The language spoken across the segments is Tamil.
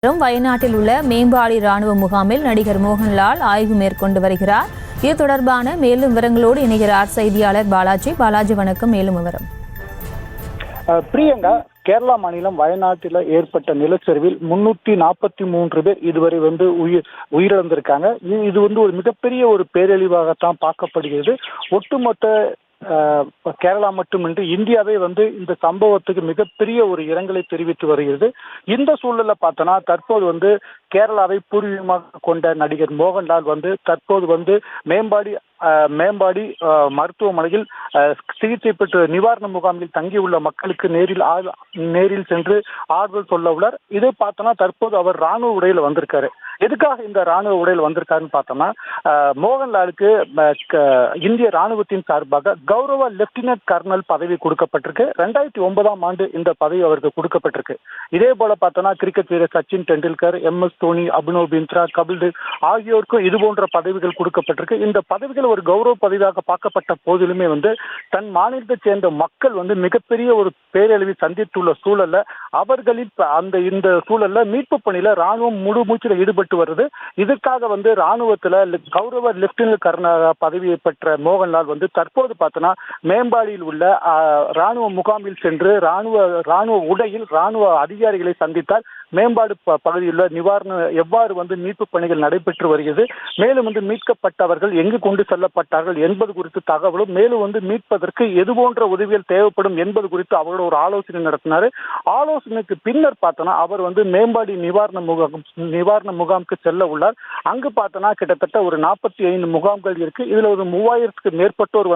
வயநாட்டில் உள்ள மேம்பாடி ராணுவ முகாமில் நடிகர் மோகன்லால் ஆய்வு மேற்கொண்டு வருகிறார். இது தொடர்பான மேலும் விவரங்களோடு இணைகிறார் செய்தியாளர் பாலாஜி. பாலாஜி, வணக்கம். மேலும் விவரம். பிரியங்கா, கேரளா மாநிலம் வயநாட்டில் ஏற்பட்ட நிலச்சரிவில் 343 பேர் இதுவரை உயிரிழந்திருக்காங்க. இது ஒரு மிகப்பெரிய ஒரு பேரழிவாகத்தான் பார்க்கப்படுகிறது. ஒட்டுமொத்த கேரளா மட்டுமின்றி இந்தியாவே இந்த சம்பவத்துக்கு மிகப்பெரிய ஒரு இரங்கலை தெரிவித்து வருகிறது. இந்த சூழல்ல பார்த்தோன்னா தற்போது கேரளாவை பூர்வீகமாக கொண்ட நடிகர் மோகன்லால் தற்போது மேம்பாடி மருத்துவமனையில் சிகிச்சை பெற்று நிவாரண முகாமில் தங்கியுள்ள மக்களுக்கு நேரில் சென்று ஆறுதல் சொல்ல உள்ளார். இதை பார்த்தோன்னா தற்போது அவர் ராணுவ உடையில் வந்திருக்காரு. எதுக்காக இந்த ராணுவ உடையில் வந்திருக்காருன்னு பார்த்தோம்னா, மோகன்லாலுக்கு இந்திய ராணுவத்தின் சார்பாக கௌரவ லெப்டினன்ட் கர்னல் பதவி கொடுக்கப்பட்டிருக்கு. 2009ஆம் ஆண்டு இந்த பதவி அவருக்கு கொடுக்கப்பட்டிருக்கு. இதே போல பார்த்தோம்னா கிரிக்கெட் வீரர் சச்சின் டெண்டுல்கர், MS தோனி, அபினவ் பிந்த்ரா, கபில் தேவ் ஆகியோருக்கும் இது போன்ற பதவிகள் கொடுக்கப்பட்டிருக்கு. இந்த பதவிகள் ஒரு கௌரவ பதவியாக பார்க்கப்பட்ட போதிலுமே தன் மாநிலத்தை சேர்ந்த மக்கள் மிகப்பெரிய ஒரு பேரழிவை சந்தித்துள்ள சூழல்ல அவர்களில் இந்த சூழல்ல மீட்பு பணியில ராணுவம் முழு மூச்சில் ஈடுபட்டு வருது. இதற்காக ராணுவத்துல கௌரவ லெப்டினன்ட் கர்னல் பதவியை பெற்ற மோகன்லால் தற்போது பார்த்தோன்னா மேம்பாடியில் உள்ள ராணுவ முகாமில் சென்று ராணுவ உடையில் ராணுவ அதிகாரிகளை சந்தித்தார். மேம்பாடு பகுதியில் எவ்வாறு மீட்பு பணிகள் நடைபெற்று வருகிறது, மேலும் மீட்கப்பட்டவர்கள் எங்கு கொண்டு செல்லப்பட்டார்கள் என்பது குறித்து தகவலும், மேலும் மீட்பதற்கு எது போன்ற உதவிகள் தேவைப்படும் என்பது குறித்து அவரோட ஒரு ஆலோசனை நடத்தினார். ஆலோசனைக்கு பின்னர் பார்த்தோன்னா அவர் மேம்பாடி நிவாரண முகாமுக்கு செல்ல உள்ளார். அங்கு பார்த்தோன்னா கிட்டத்தட்ட ஒரு 45 முகாம்கள் இருக்கு. இதுல ஒரு 3000க்கு மேற்பட்டோர்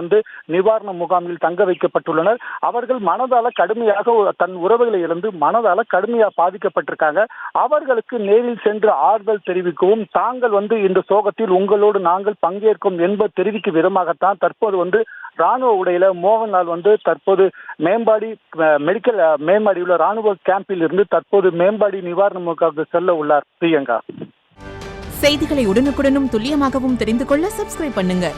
நிவாரண முகாமில் தங்க வைக்கப்பட்டுள்ளனர். அவர்கள் மனதால கடுமையாக தன் உறவுகளை இழந்து மனதால கடுமையாக பாதிக்கப்பட்டிருக்காங்க. அவர்களுக்கு நேரில் சென்று ஆறுதல் தெரிவிக்கவும், தாங்கள் இந்த சோகத்தில் உங்களோடு நாங்கள் பங்கேற்கும் என்பது தெரிவிக்கும் விதமாகத்தான் தற்போது ராணுவ உடையில மோகன்லால் தற்போது மேம்பாடி உள்ள ராணுவ கேம்பில் இருந்து தற்போது மேம்பாடி நிவாரண முகாமுக்கு செல்ல உள்ளார். பிரியங்கா, செய்திகளை உடனுக்குடனும் துல்லியமாகவும் தெரிந்து கொள்ள சப்ஸ்கிரைப் பண்ணுங்க.